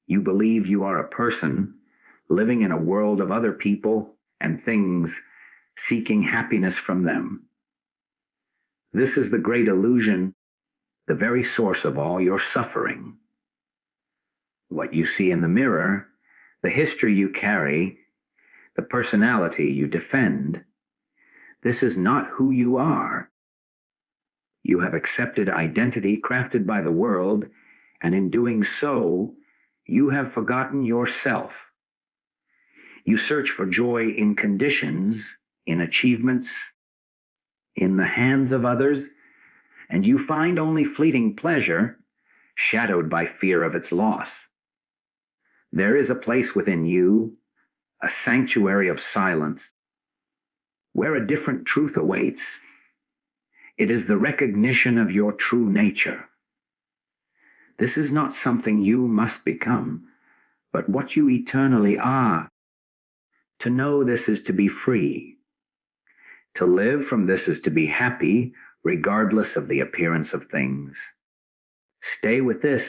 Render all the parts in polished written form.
You believe you are a person living in a world of other people and things, seeking happiness from them. This is the great illusion, the very source of all your suffering. What you see in the mirror, the history you carry, the personality you defend, this is not who you are. You have accepted identity crafted by the world, and in doing so, you have forgotten yourself. You search for joy in conditions, in achievements, in the hands of others, and you find only fleeting pleasure, shadowed by fear of its loss. There is a place within you, a sanctuary of silence, where a different truth awaits. It is the recognition of your true nature. This is not something you must become, but what you eternally are. To know this is to be free. To live from this is to be happy, regardless of the appearance of things. Stay with this,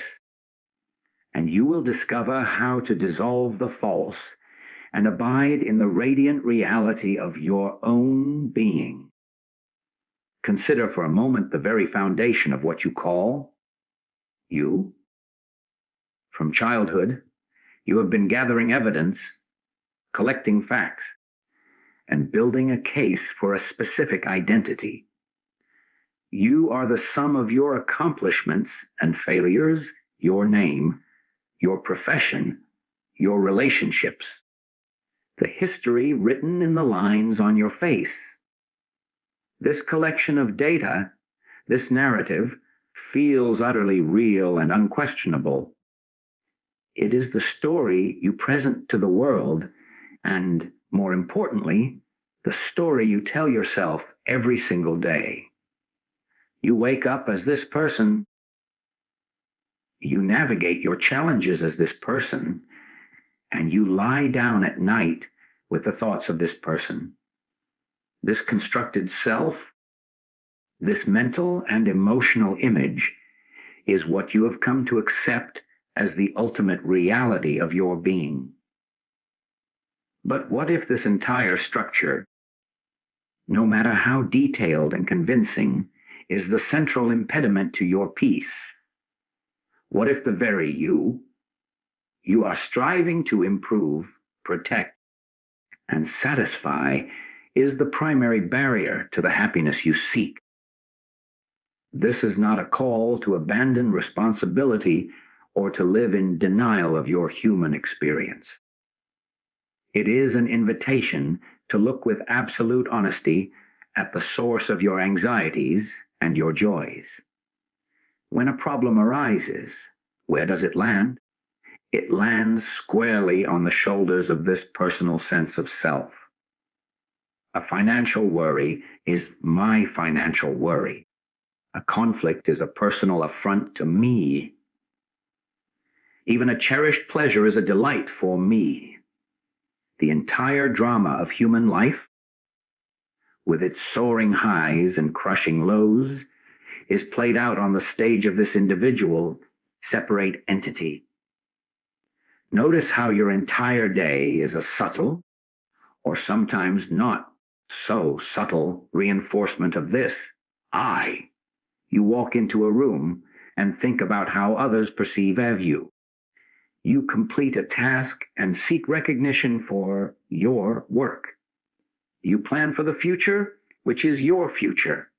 and you will discover how to dissolve the false and abide in the radiant reality of your own being. Consider for a moment the very foundation of what you call you. From childhood, you have been gathering evidence, collecting facts, and building a case for a specific identity. You are the sum of your accomplishments and failures, your name, your profession, your relationships, the history written in the lines on your face. This collection of data, this narrative, feels utterly real and unquestionable. It is the story you present to the world, and, more importantly, the story you tell yourself every single day. You wake up as this person. You navigate your challenges as this person, and you lie down at night with the thoughts of this person. This constructed self, this mental and emotional image, is what you have come to accept as the ultimate reality of your being. But what if this entire structure, no matter how detailed and convincing, is the central impediment to your peace? What if the very you are striving to improve, protect, and satisfy is the primary barrier to the happiness you seek? This is not a call to abandon responsibility or to live in denial of your human experience. It is an invitation to look with absolute honesty at the source of your anxieties and your joys. When a problem arises, where does it land? It lands squarely on the shoulders of this personal sense of self. A financial worry is my financial worry. A conflict is a personal affront to me. Even a cherished pleasure is a delight for me. The entire drama of human life, with its soaring highs and crushing lows, is played out on the stage of this individual, separate entity. Notice how your entire day is a subtle, or sometimes not so subtle, reinforcement of this, I. You walk into a room and think about how others perceive of you. You complete a task and seek recognition for your work. You plan for the future, which is your future.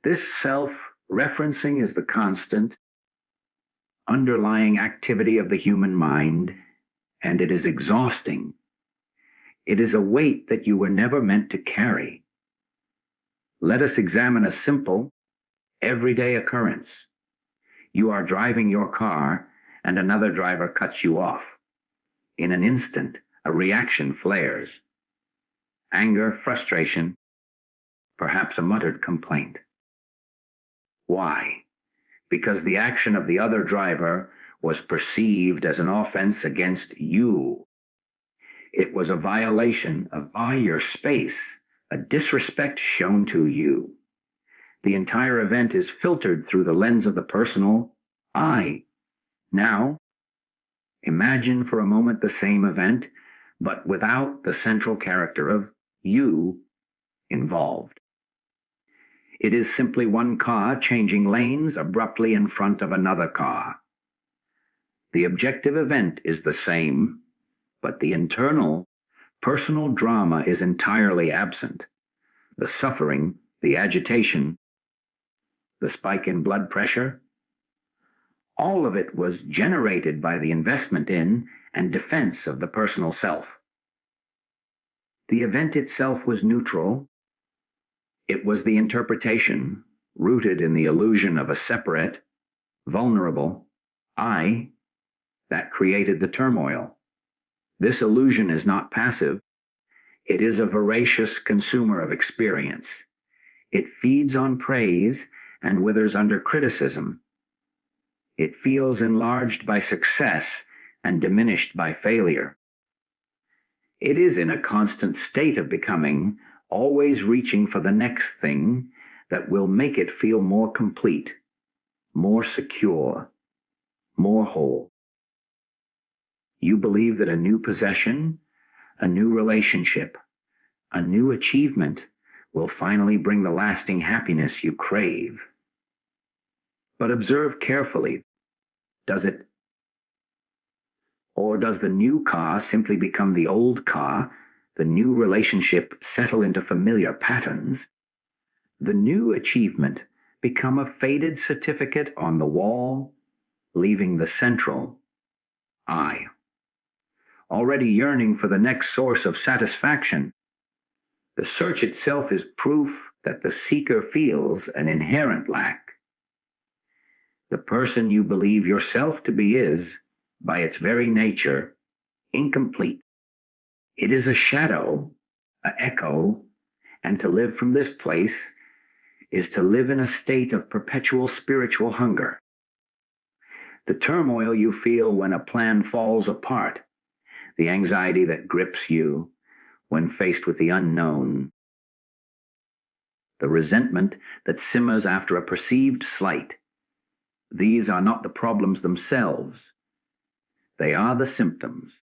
This self-referencing is the constant, underlying activity of the human mind, and it is exhausting. It is a weight that you were never meant to carry. Let us examine a simple, everyday occurrence. You are driving your car, and another driver cuts you off. In an instant, a reaction flares. Anger, frustration, perhaps a muttered complaint. Why? Because the action of the other driver was perceived as an offense against you. It was a violation of your space, a disrespect shown to you. The entire event is filtered through the lens of the personal I. Now, Imagine for a moment the same event, but without the central character of you involved. It is simply one car changing lanes abruptly in front of another car. The objective event is the same, but the internal, personal drama is entirely absent. The suffering, the agitation, the spike in blood pressure, all of it was generated by the investment in and defense of the personal self. The event itself was neutral. It was the interpretation, rooted in the illusion of a separate, vulnerable I, that created the turmoil. This illusion is not passive. It is a voracious consumer of experience. It feeds on praise and withers under criticism. It feels enlarged by success and diminished by failure. It is in a constant state of becoming, always reaching for the next thing that will make it feel more complete, more secure, more whole. You believe that a new possession, a new relationship, a new achievement will finally bring the lasting happiness you crave. But observe carefully. Does it? Or does the new car simply become the old car, the new relationship settle into familiar patterns, the new achievement become a faded certificate on the wall, leaving the central I? Already yearning for the next source of satisfaction, the search itself is proof that the seeker feels an inherent lack. The person you believe yourself to be is, by its very nature, incomplete. It is a shadow, an echo, and to live from this place is to live in a state of perpetual spiritual hunger. The turmoil you feel when a plan falls apart, the anxiety that grips you when faced with the unknown, the resentment that simmers after a perceived slight, these are not the problems themselves. They are the symptoms.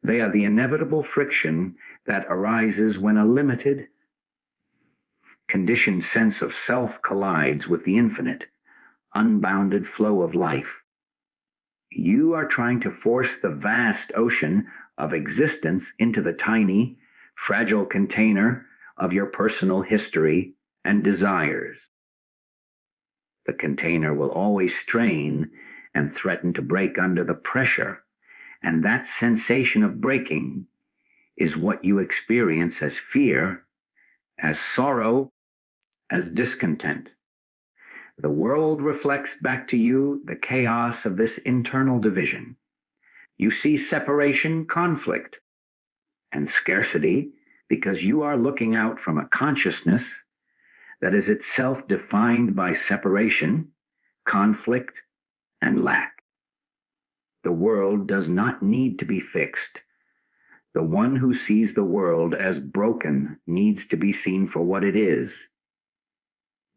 They are the inevitable friction that arises when a limited, conditioned sense of self collides with the infinite, unbounded flow of life. You are trying to force the vast ocean of existence into the tiny, fragile container of your personal history and desires. The container will always strain and threaten to break under the pressure, and that sensation of breaking is what you experience as fear, as sorrow, as discontent. The world reflects back to you the chaos of this internal division. You see separation, conflict, and scarcity because you are looking out from a consciousness that is itself defined by separation, conflict, and lack. The world does not need to be fixed. The one who sees the world as broken needs to be seen for what it is.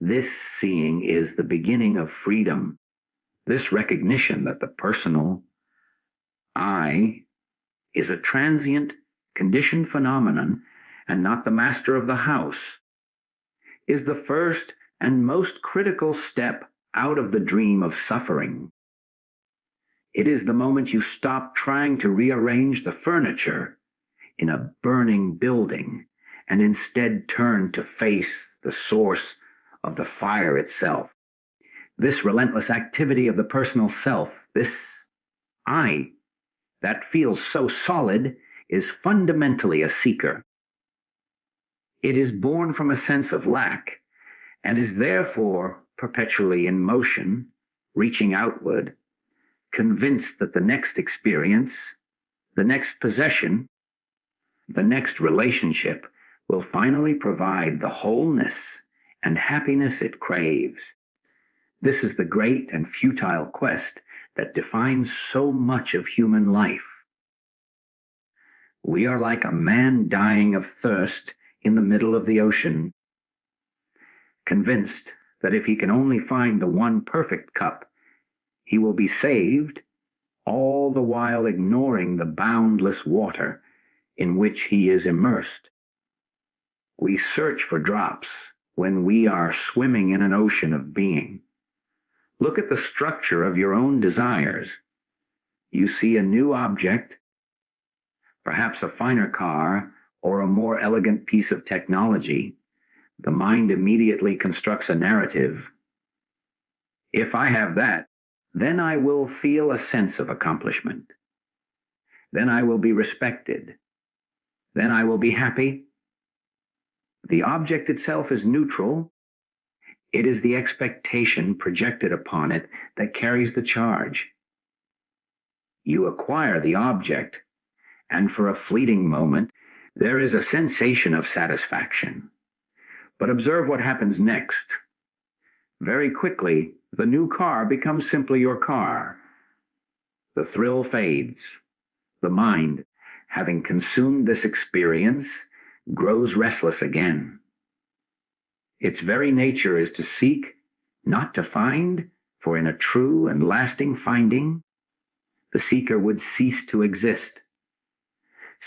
This seeing is the beginning of freedom. This recognition that the personal I is a transient, conditioned phenomenon and not the master of the house, is the first and most critical step out of the dream of suffering. It is the moment you stop trying to rearrange the furniture in a burning building and instead turn to face the source of the fire itself. This relentless activity of the personal self, this I, that feels so solid, is fundamentally a seeker. It is born from a sense of lack and is therefore perpetually in motion, reaching outward, convinced that the next experience, the next possession, the next relationship will finally provide the wholeness and happiness it craves. This is the great and futile quest that defines so much of human life. We are like a man dying of thirst in the middle of the ocean, convinced that if he can only find the one perfect cup, he will be saved all the while ignoring the boundless water in which he is immersed. We search for drops when we are swimming in an ocean of being. Look at the structure of your own desires. You see a new object, perhaps a finer car or a more elegant piece of technology. The mind immediately constructs a narrative. If I have that, then I will feel a sense of accomplishment. Then I will be respected. Then I will be happy. The object itself is neutral. It is the expectation projected upon it that carries the charge. You acquire the object, and for a fleeting moment, there is a sensation of satisfaction. But observe what happens next. Very quickly, the new car becomes simply your car. The thrill fades. The mind, having consumed this experience, grows restless again. Its very nature is to seek, not to find, for in a true and lasting finding, the seeker would cease to exist.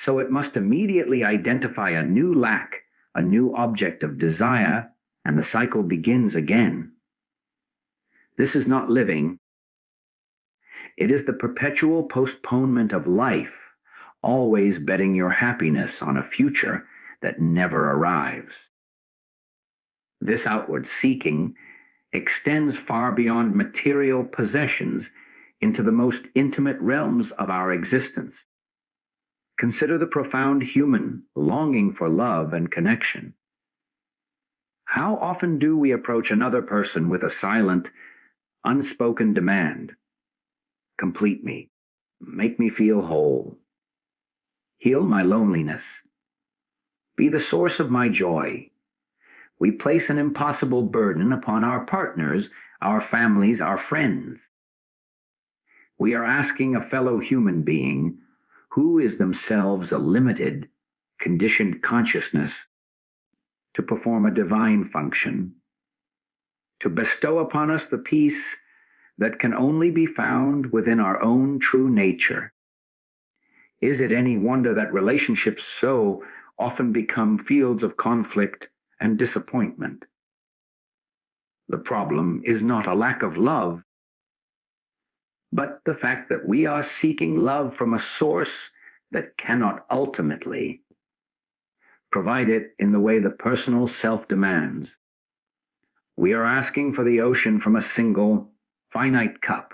So it must immediately identify a new lack, a new object of desire, and the cycle begins again. This is not living. It is the perpetual postponement of life, always betting your happiness on a future that never arrives. This outward seeking extends far beyond material possessions into the most intimate realms of our existence. Consider the profound human longing for love and connection. How often do we approach another person with a silent, unspoken demand? Complete me. Make me feel whole. Heal my loneliness. Be the source of my joy. We place an impossible burden upon our partners, our families, our friends. We are asking a fellow human being who is themselves a limited, conditioned consciousness to perform a divine function, to bestow upon us the peace that can only be found within our own true nature. Is it any wonder that relationships so often become fields of conflict and disappointment? The problem is not a lack of love, but the fact that we are seeking love from a source that cannot ultimately provide it in the way the personal self demands. We are asking for the ocean from a single, finite cup.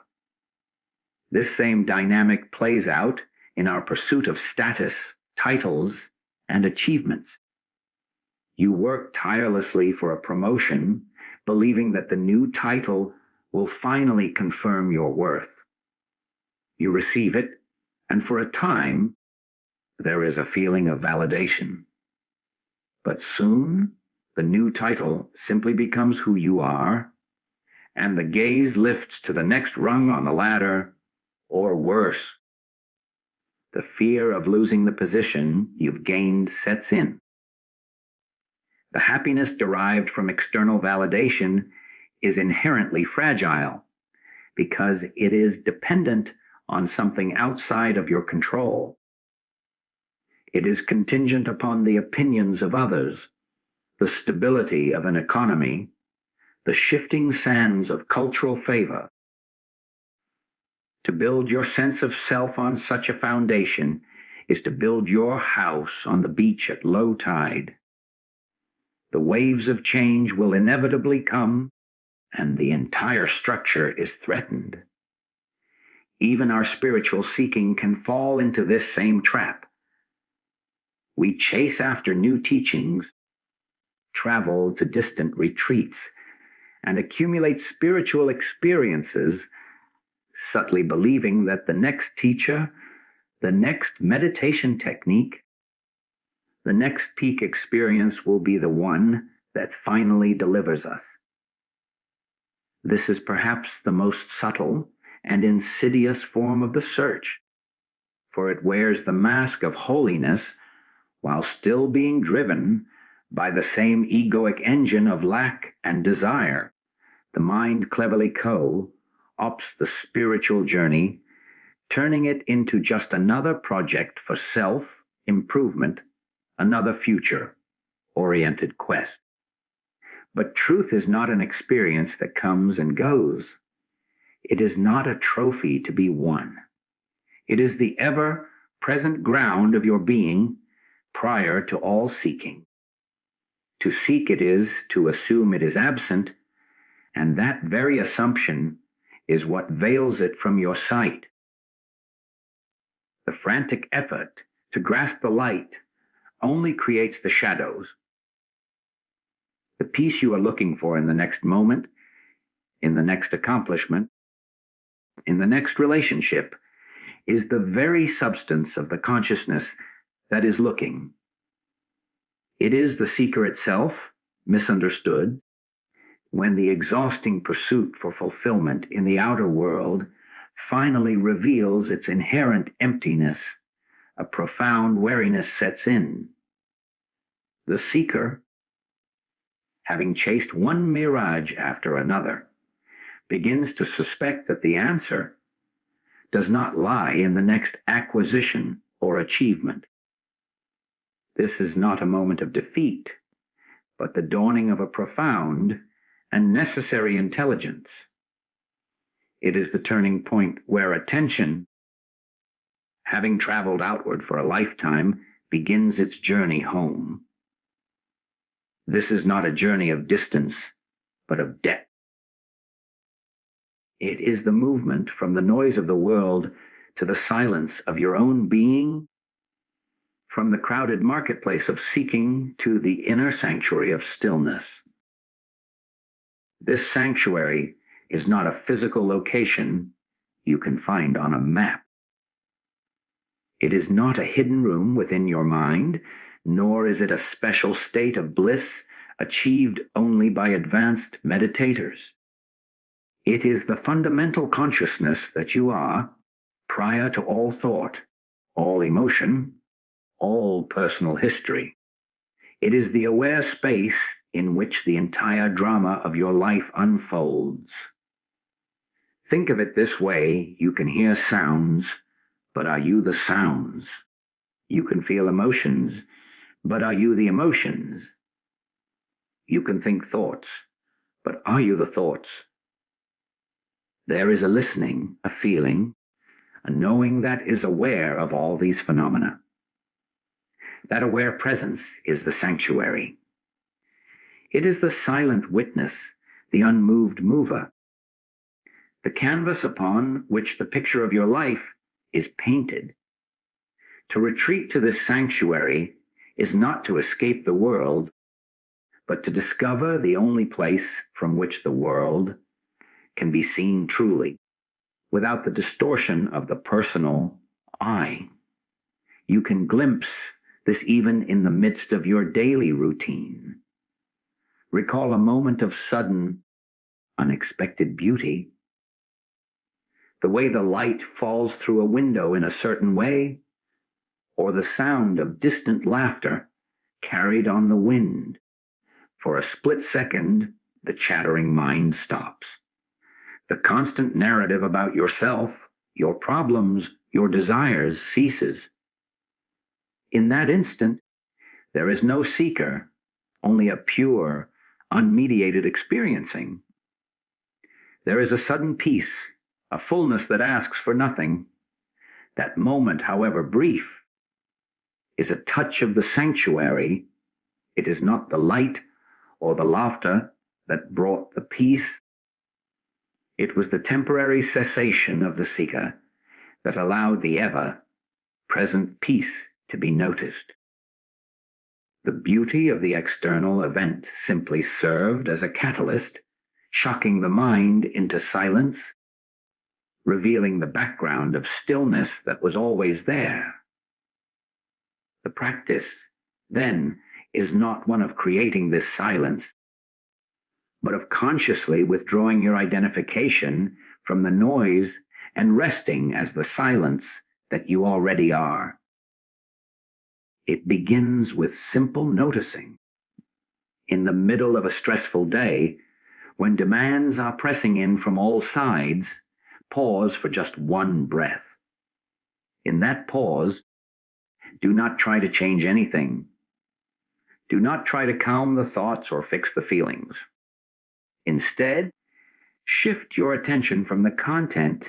This same dynamic plays out in our pursuit of status, titles, and achievements. You work tirelessly for a promotion, believing that the new title will finally confirm your worth. You receive it, and for a time, there is a feeling of validation. But soon, the new title simply becomes who you are, and the gaze lifts to the next rung on the ladder, or worse. The fear of losing the position you've gained sets in. The happiness derived from external validation is inherently fragile because it is dependent on something outside of your control. It is contingent upon the opinions of others, the stability of an economy, the shifting sands of cultural favor. To build your sense of self on such a foundation is to build your house on the beach at low tide. The waves of change will inevitably come, and the entire structure is threatened. Even our spiritual seeking can fall into this same trap. We chase after new teachings, travel to distant retreats, and accumulate spiritual experiences, subtly believing that the next teacher, the next meditation technique, the next peak experience will be the one that finally delivers us. This is perhaps the most subtle and insidious form of the search, for it wears the mask of holiness while still being driven by the same egoic engine of lack and desire. The mind cleverly opts the spiritual journey turning it into just another project for self-improvement, another future-oriented quest. But truth is not an experience that comes and goes. It is not a trophy to be won. It is the ever-present ground of your being prior to all seeking. To seek it is to assume it is absent, and that very assumption is what veils it from your sight. The frantic effort to grasp the light only creates the shadows. The peace you are looking for in the next moment, in the next accomplishment, in the next relationship, is the very substance of the consciousness that is looking. It is the seeker itself, misunderstood, when the exhausting pursuit for fulfillment in the outer world finally reveals its inherent emptiness, a profound weariness sets in. The seeker, having chased one mirage after another, begins to suspect that the answer does not lie in the next acquisition or achievement. This is not a moment of defeat, but the dawning of a profound and necessary intelligence. It is the turning point where attention, having traveled outward for a lifetime, begins its journey home. This is not a journey of distance, but of depth. It is the movement from the noise of the world to the silence of your own being, from the crowded marketplace of seeking to the inner sanctuary of stillness. This sanctuary is not a physical location you can find on a map. It is not a hidden room within your mind, nor is it a special state of bliss achieved only by advanced meditators. It is the fundamental consciousness that you are prior to all thought, all emotion, all personal history. It is the aware space in which the entire drama of your life unfolds. Think of it this way: you can hear sounds, but are you the sounds? You can feel emotions, but are you the emotions? You can think thoughts, but are you the thoughts? There is a listening, a feeling, a knowing that is aware of all these phenomena. That aware presence is the sanctuary. It is the silent witness, the unmoved mover, the canvas upon which the picture of your life is painted. To retreat to this sanctuary is not to escape the world, but to discover the only place from which the world can be seen truly, without the distortion of the personal I. You can glimpse this even in the midst of your daily routine. Recall a moment of sudden, unexpected beauty. The way the light falls through a window in a certain way, or the sound of distant laughter carried on the wind. For a split second, the chattering mind stops. The constant narrative about yourself, your problems, your desires ceases. In that instant, there is no seeker, only a pure, unmediated experiencing. There is a sudden peace, a fullness that asks for nothing. That moment, however brief, is a touch of the sanctuary. It is not the light or the laughter that brought the peace. It was the temporary cessation of the seeker that allowed the ever-present peace to be noticed. The beauty of the external event simply served as a catalyst, shocking the mind into silence, revealing the background of stillness that was always there. The practice, then, is not one of creating this silence, but of consciously withdrawing your identification from the noise and resting as the silence that you already are. It begins with simple noticing. In the middle of a stressful day, when demands are pressing in from all sides, pause for just one breath. In that pause, do not try to change anything. Do not try to calm the thoughts or fix the feelings. Instead, shift your attention from the content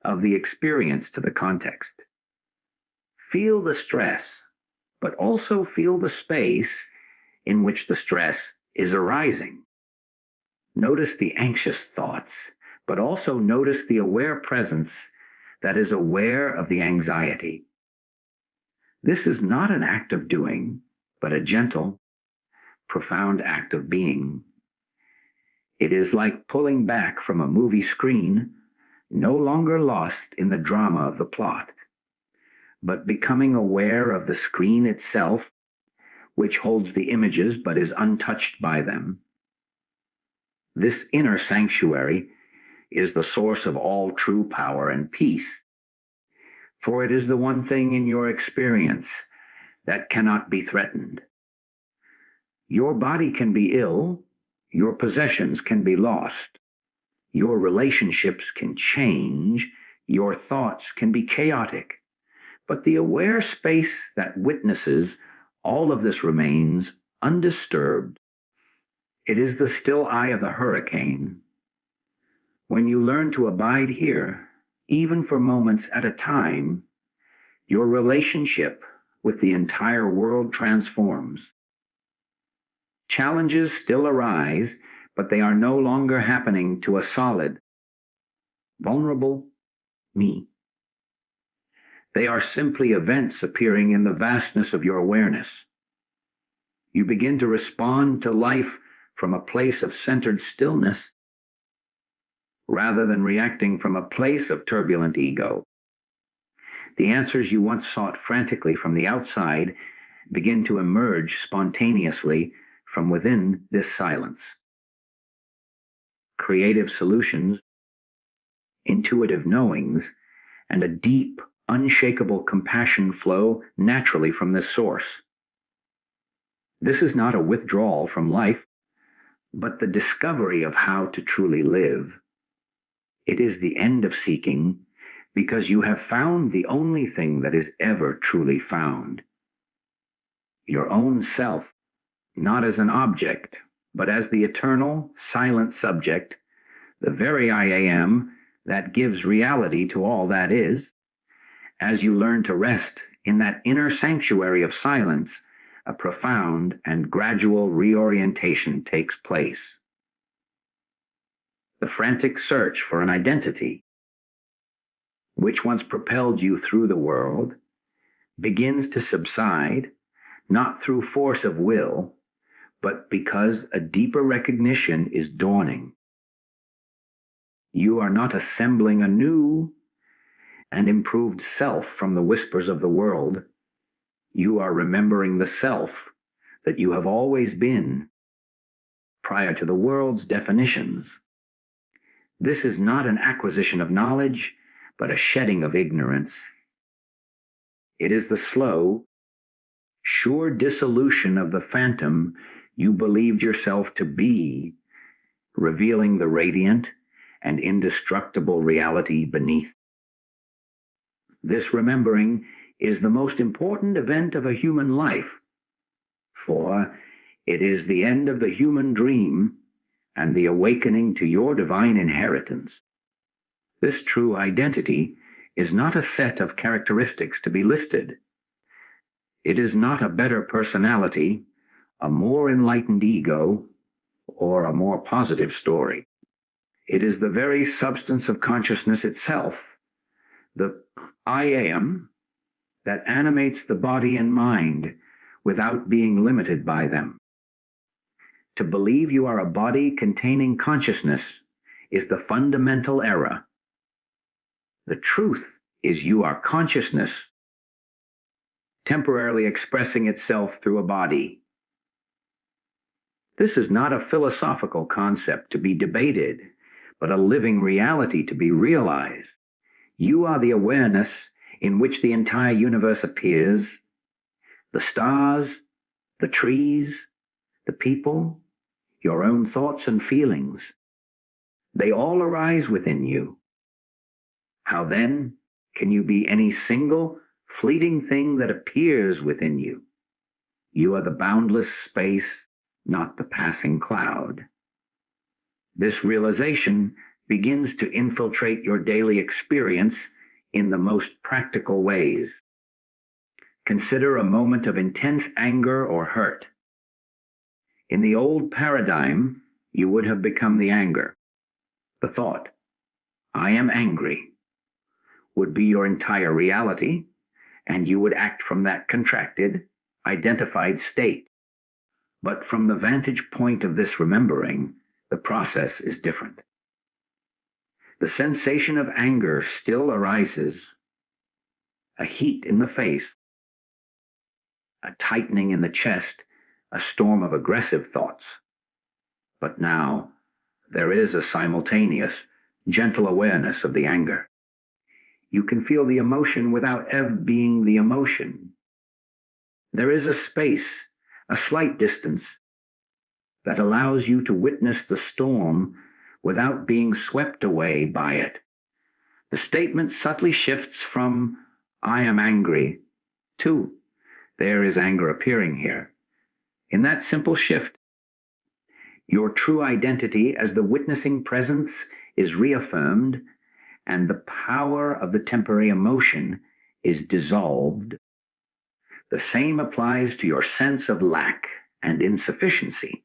of the experience to the context. Feel the stress, but also feel the space in which the stress is arising. Notice the anxious thoughts, but also notice the aware presence that is aware of the anxiety. This is not an act of doing, but a gentle, profound act of being. It is like pulling back from a movie screen, no longer lost in the drama of the plot, but becoming aware of the screen itself, which holds the images but is untouched by them. This inner sanctuary is the source of all true power and peace, for it is the one thing in your experience that cannot be threatened. Your body can be ill, your possessions can be lost, your relationships can change, your thoughts can be chaotic, but the aware space that witnesses all of this remains undisturbed. It is the still eye of the hurricane. When you learn to abide here, even for moments at a time, your relationship with the entire world transforms. Challenges still arise, but they are no longer happening to a solid, vulnerable me. They are simply events appearing in the vastness of your awareness. You begin to respond to life from a place of centered stillness, rather than reacting from a place of turbulent ego. The answers you once sought frantically from the outside begin to emerge spontaneously from within this silence. Creative solutions, intuitive knowings, and a deep, unshakable compassion flow naturally from this source. This is not a withdrawal from life, but the discovery of how to truly live. It is the end of seeking, because you have found the only thing that is ever truly found. Your own self, not as an object, but as the eternal, silent subject, the very I am that gives reality to all that is. As you learn to rest in that inner sanctuary of silence, a profound and gradual reorientation takes place. The frantic search for an identity, which once propelled you through the world, begins to subside, not through force of will, but because a deeper recognition is dawning. You are not assembling a new and improved self from the whispers of the world. You are remembering the self that you have always been, prior to the world's definitions. This is not an acquisition of knowledge, but a shedding of ignorance. It is the slow, sure dissolution of the phantom you believed yourself to be, revealing the radiant and indestructible reality beneath. This remembering is the most important event of a human life, for it is the end of the human dream and the awakening to your divine inheritance. This true identity is not a set of characteristics to be listed. It is not a better personality, a more enlightened ego, or a more positive story. It is the very substance of consciousness itself, the I am, that animates the body and mind without being limited by them. To believe you are a body containing consciousness is the fundamental error. The truth is you are consciousness, temporarily expressing itself through a body. This is not a philosophical concept to be debated, but a living reality to be realized. You are the awareness in which the entire universe appears, the stars, the trees, the people, your own thoughts and feelings. They all arise within you. How then Can you be any single, fleeting thing that appears within you? You are the boundless space, not the passing cloud. This realization begins to infiltrate your daily experience in the most practical ways. Consider a moment of intense anger or hurt. In the old paradigm, you would have become the anger. The thought, "I am angry," would be your entire reality, and you would act from that contracted, identified state. But from the vantage point of this remembering, the process is different. The sensation of anger still arises, a heat in the face, a tightening in the chest, a storm of aggressive thoughts. But now, there is a simultaneous, gentle awareness of the anger. You can feel the emotion without ever being the emotion. There is a space, a slight distance, that allows you to witness the storm without being swept away by it. The statement subtly shifts from, "I am angry," to, "There is anger appearing here." In that simple shift, your true identity as the witnessing presence is reaffirmed, and the power of the temporary emotion is dissolved. The same applies to your sense of lack and insufficiency.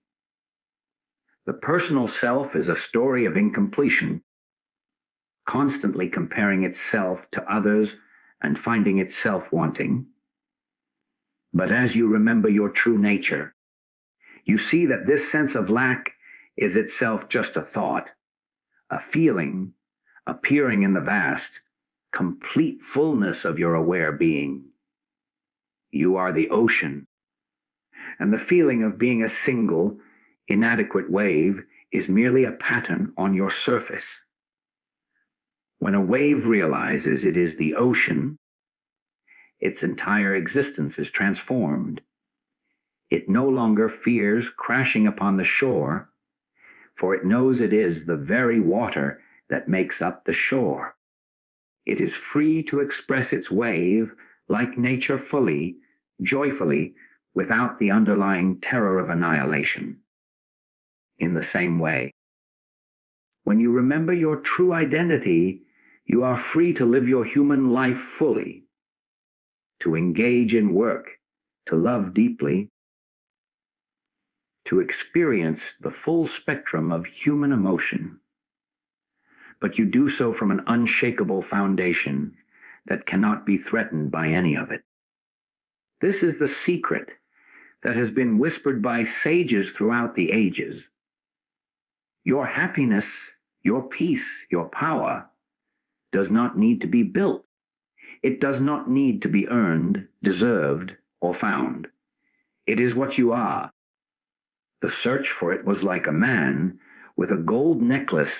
The personal self is a story of incompletion, constantly comparing itself to others and finding itself wanting. But as you remember your true nature, you see that this sense of lack is itself just a thought, a feeling appearing in the vast, complete fullness of your aware being. You are the ocean, and the feeling of being a single, inadequate wave is merely a pattern on your surface. When a wave realizes it is the ocean, its entire existence is transformed. It no longer fears crashing upon the shore, for it knows it is the very water that makes up the shore. It is free to express its wave like nature fully, joyfully, without the underlying terror of annihilation. In the same way, when you remember your true identity, you are free to live your human life fully, to engage in work, to love deeply, to experience the full spectrum of human emotion. But you do so from an unshakable foundation that cannot be threatened by any of it. This is the secret that has been whispered by sages throughout the ages. Your happiness, your peace, your power does not need to be built. It does not need to be earned, deserved, or found. It is what you are. The search for it was like a man with a gold necklace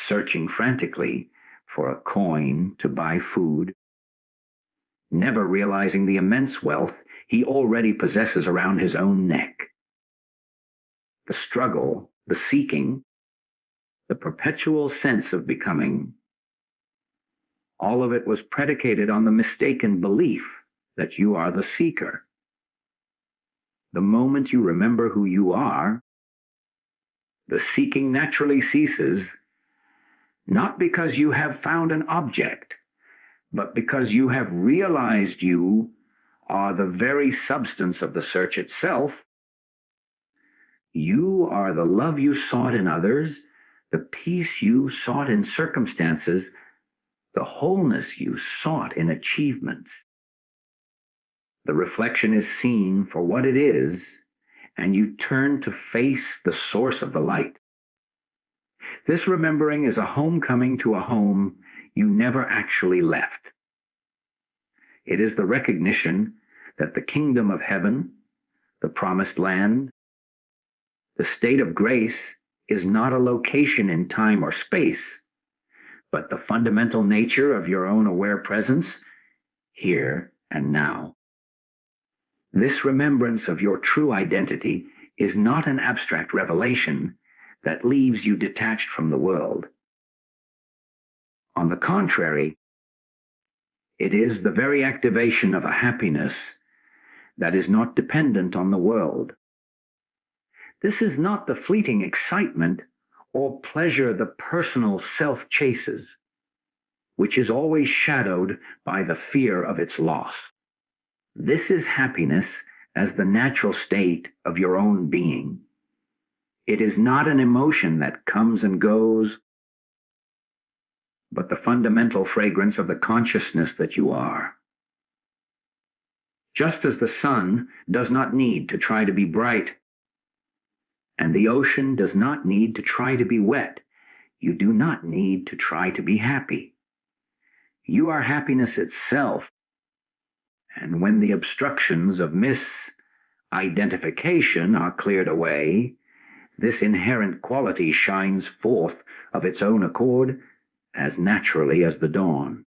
searching frantically for a coin to buy food, never realizing the immense wealth he already possesses around his own neck. The struggle, the seeking, the perpetual sense of becoming, all of it was predicated on the mistaken belief that you are the seeker. The moment you remember who you are, the seeking naturally ceases, not because you have found an object, but because you have realized you are the very substance of the search itself. You are the love you sought in others, the peace you sought in circumstances, the wholeness you sought in achievements. The reflection is seen for what it is, and you turn to face the source of the light. This remembering is a homecoming to a home you never actually left. It is the recognition that the kingdom of heaven, the promised land, the state of grace is not a location in time or space, but the fundamental nature of your own aware presence here and now. This remembrance of your true identity is not an abstract revelation that leaves you detached from the world. On the contrary, It is the very activation of a happiness that is not dependent on the world. This is not the fleeting excitement or pleasure the personal self chases, which is always shadowed by the fear of its loss. This is happiness as the natural state of your own being. It is not an emotion that comes and goes, but the fundamental fragrance of the consciousness that you are. Just as the sun does not need to try to be bright, and the ocean does not need to try to be wet, you do not need to try to be happy. You are happiness itself, and when the obstructions of misidentification are cleared away, this inherent quality shines forth of its own accord as naturally as the dawn.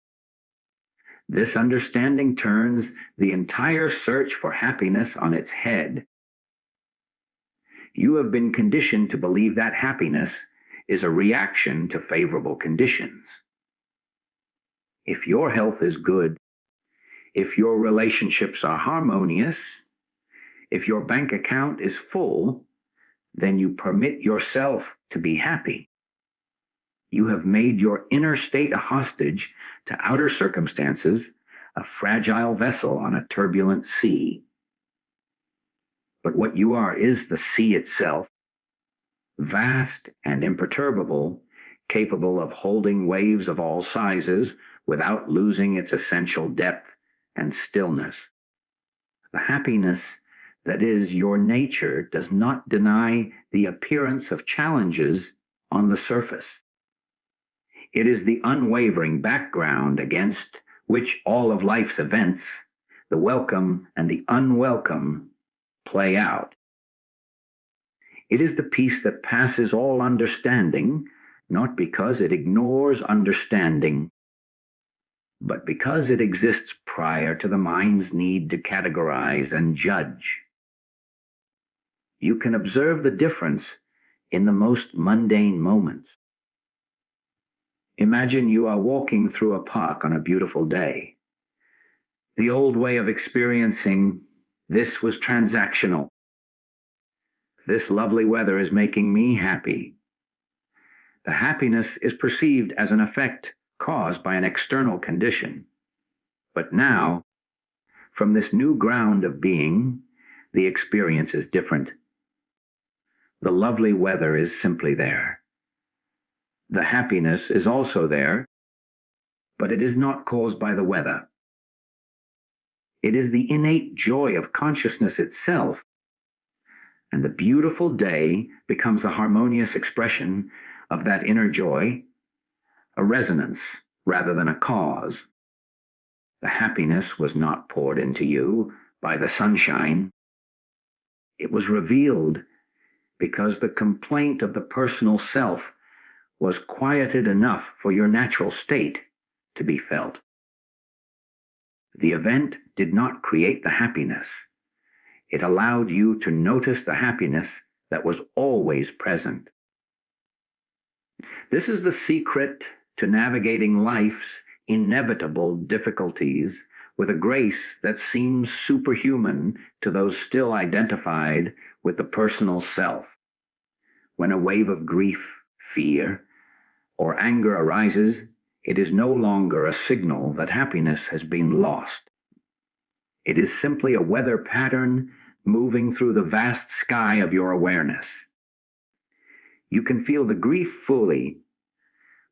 This understanding turns the entire search for happiness on its head. You have been conditioned to believe that happiness is a reaction to favorable conditions. If your health is good, if your relationships are harmonious, if your bank account is full, then you permit yourself to be happy. You have made your inner state a hostage to outer circumstances, a fragile vessel on a turbulent sea. But what you are is the sea itself, vast and imperturbable, capable of holding waves of all sizes without losing its essential depth and stillness. The happiness that is your nature does not deny the appearance of challenges on the surface. It is the unwavering background against which all of life's events, the welcome and the unwelcome, play out. It is the peace that passes all understanding, not because it ignores understanding, but because it exists prior to the mind's need to categorize and judge. You can observe the difference in the most mundane moments. Imagine you are walking through a park on a beautiful day. The old way of experiencing this was transactional. This lovely weather is making me happy. The happiness is perceived as an effect caused by an external condition. But now, from this new ground of being, the experience is different. The lovely weather is simply there. The happiness is also there, but it is not caused by the weather. It is the innate joy of consciousness itself, and the beautiful day becomes a harmonious expression of that inner joy, a resonance rather than a cause. The happiness was not poured into you by the sunshine. It was revealed because the complaint of the personal self was quieted enough for your natural state to be felt. The event did not create the happiness. It allowed you to notice the happiness that was always present. This is the secret to navigating life's inevitable difficulties with a grace that seems superhuman to those still identified with the personal self. When a wave of grief, fear, or anger arises, it is no longer a signal that happiness has been lost. It is simply a weather pattern moving through the vast sky of your awareness. You can feel the grief fully,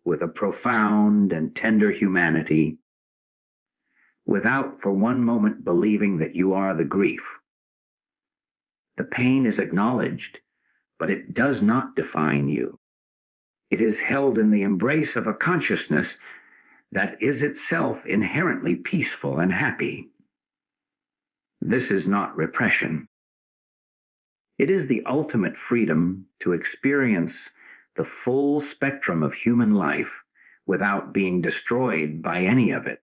with a profound and tender humanity, without for one moment believing that you are the grief. The pain is acknowledged, but it does not define you. It is held in the embrace of a consciousness that is itself inherently peaceful and happy. This is not repression. It is the ultimate freedom to experience the full spectrum of human life without being destroyed by any of it.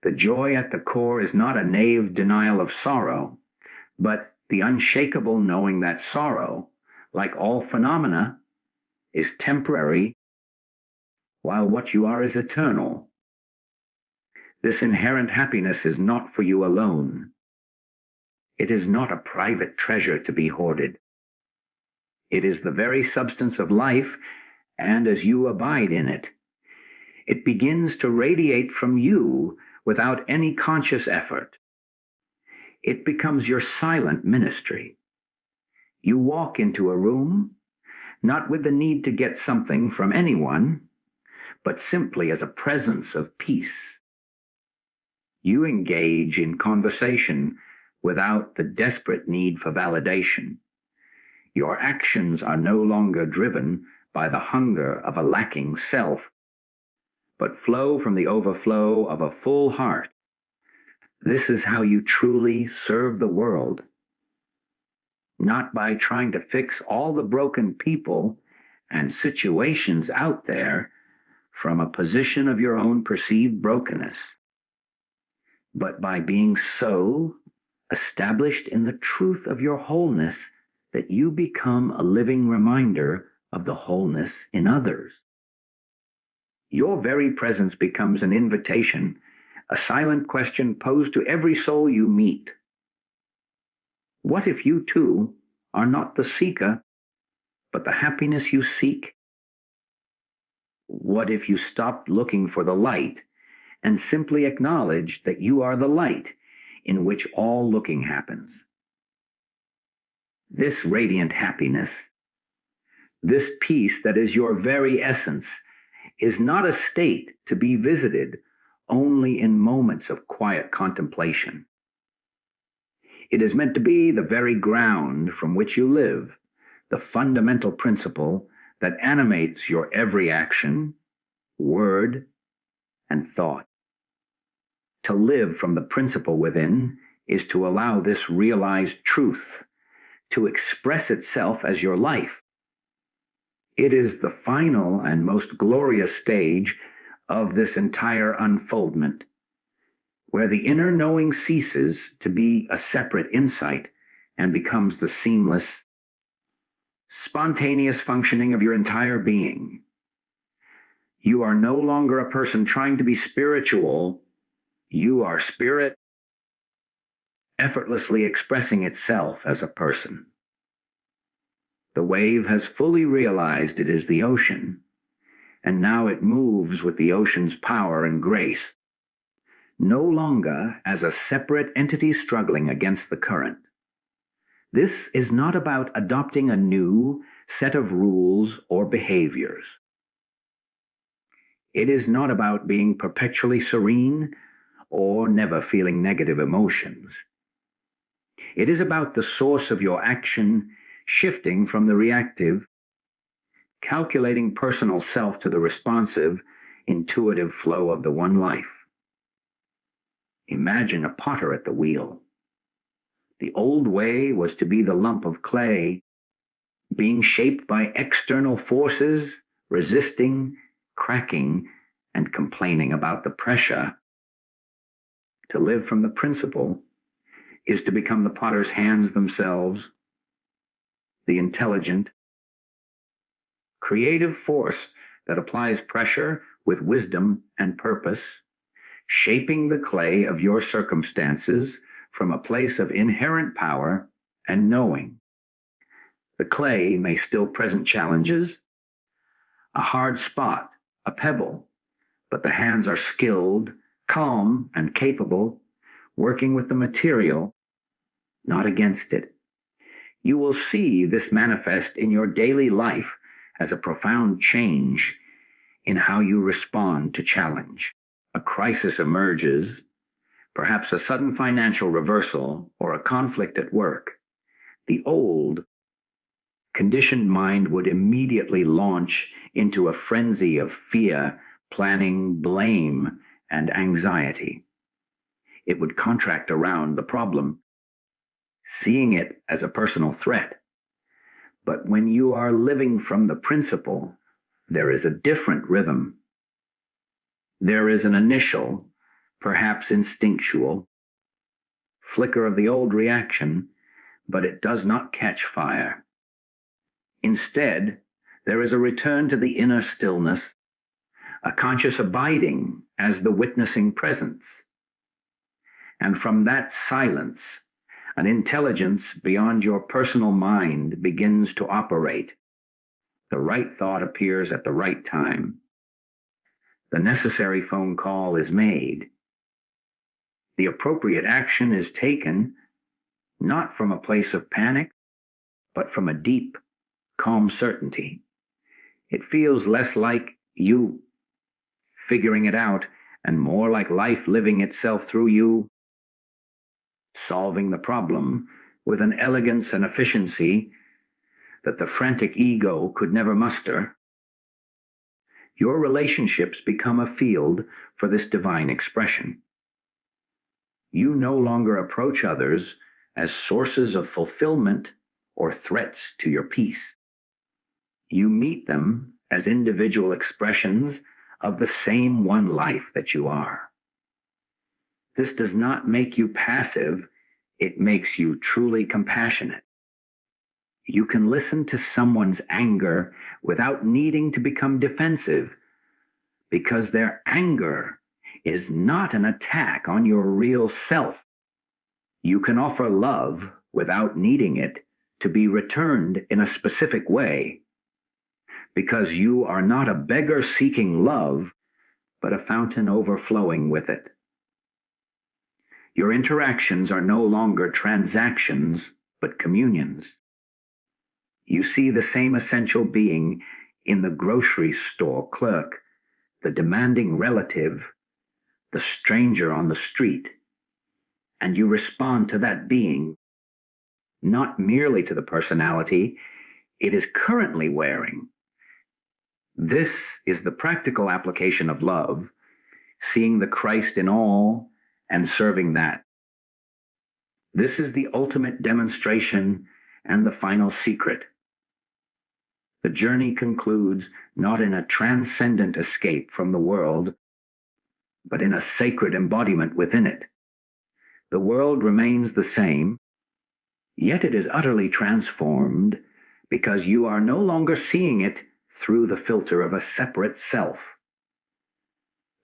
The joy at the core is not a naive denial of sorrow, but the unshakable knowing that sorrow, like all phenomena, is temporary, while what you are is eternal. This inherent happiness is not for you alone. It is not a private treasure to be hoarded. It is the very substance of life, and as you abide in it, it begins to radiate from you without any conscious effort. It becomes your silent ministry. You walk into a room, not with the need to get something from anyone, but simply as a presence of peace. You engage in conversation without the desperate need for validation. Your actions are no longer driven by the hunger of a lacking self, but flow from the overflow of a full heart. This is how you truly serve the world, not by trying to fix all the broken people and situations out there from a position of your own perceived brokenness, but by being so established in the truth of your wholeness that you become a living reminder of the wholeness in others. Your very presence becomes an invitation, a silent question posed to every soul you meet. What if you too are not the seeker, but the happiness you seek? What if you stopped looking for the light and simply acknowledge that you are the light in which all looking happens? This radiant happiness, this peace that is your very essence, is not a state to be visited only in moments of quiet contemplation. It is meant to be the very ground from which you live, the fundamental principle that animates your every action, word, and thought. To live from the principle within is to allow this realized truth to express itself as your life. It is the final and most glorious stage of this entire unfoldment, where the inner knowing ceases to be a separate insight and becomes the seamless, spontaneous functioning of your entire being. You are no longer a person trying to be spiritual. You are spirit effortlessly expressing itself as a person. The wave has fully realized it is the ocean, and now it moves with the ocean's power and grace, no longer as a separate entity struggling against the current. This is not about adopting a new set of rules or behaviors. It is not about being perpetually serene or never feeling negative emotions. It is about the source of your action shifting from the reactive, calculating personal self to the responsive, intuitive flow of the one life. Imagine a potter at the wheel. The old way was to be the lump of clay, being shaped by external forces, resisting, cracking, and complaining about the pressure. To live from the principle is to become the potter's hands themselves, the intelligent, creative force that applies pressure with wisdom and purpose, shaping the clay of your circumstances from a place of inherent power and knowing. The clay may still present challenges, a hard spot, a pebble, but the hands are skilled, calm, and capable, working with the material, not against it. You will see this manifest in your daily life as a profound change in how you respond to challenge. A crisis emerges, perhaps a sudden financial reversal or a conflict at work. The old, conditioned mind would immediately launch into a frenzy of fear, planning, blame, and anxiety. It would contract around the problem, seeing it as a personal threat. But when you are living from the principle, there is a different rhythm. There is an initial, perhaps instinctual, flicker of the old reaction, but it does not catch fire. Instead, there is a return to the inner stillness, a conscious abiding as the witnessing presence. And from that silence, an intelligence beyond your personal mind begins to operate. The right thought appears at the right time. The necessary phone call is made. The appropriate action is taken, not from a place of panic, but from a deep, calm certainty. It feels less like you figuring it out and more like life living itself through you, solving the problem with an elegance and efficiency that the frantic ego could never muster. Your relationships become a field for this divine expression. You no longer approach others as sources of fulfillment or threats to your peace. You meet them as individual expressions of the same one life that you are. This does not make you passive, it makes you truly compassionate. You can listen to someone's anger without needing to become defensive, because their anger is not an attack on your real self. You can offer love without needing it to be returned in a specific way, because you are not a beggar seeking love, but a fountain overflowing with it. Your interactions are no longer transactions, but communions. You see the same essential being in the grocery store clerk, the demanding relative, the stranger on the street, and you respond to that being, not merely to the personality it is currently wearing. This is the practical application of love, seeing the Christ in all and serving that. This is the ultimate demonstration and the final secret. The journey concludes not in a transcendent escape from the world, but in a sacred embodiment within it. The world remains the same, yet it is utterly transformed because you are no longer seeing it through the filter of a separate self.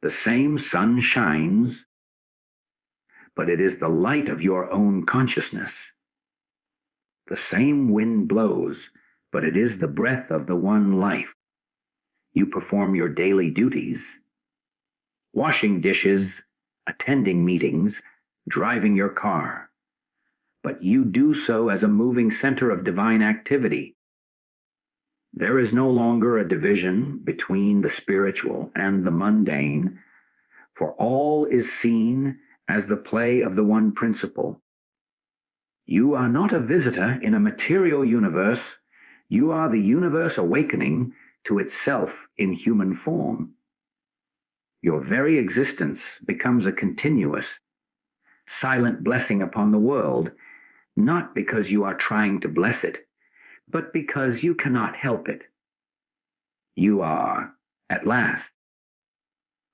The same sun shines, but it is the light of your own consciousness. The same wind blows, but it is the breath of the one life. You perform your daily duties, washing dishes, attending meetings, driving your car, but you do so as a moving center of divine activity. There is no longer a division between the spiritual and the mundane, for all is seen as the play of the one principle. You are not a visitor in a material universe. You are the universe awakening to itself in human form. Your very existence becomes a continuous, silent blessing upon the world, not because you are trying to bless it, but because you cannot help it. You are, at last,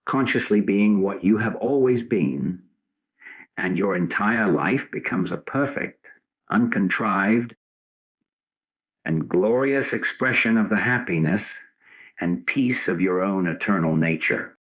consciously being what you have always been, and your entire life becomes a perfect, uncontrived, and glorious expression of the happiness and peace of your own eternal nature.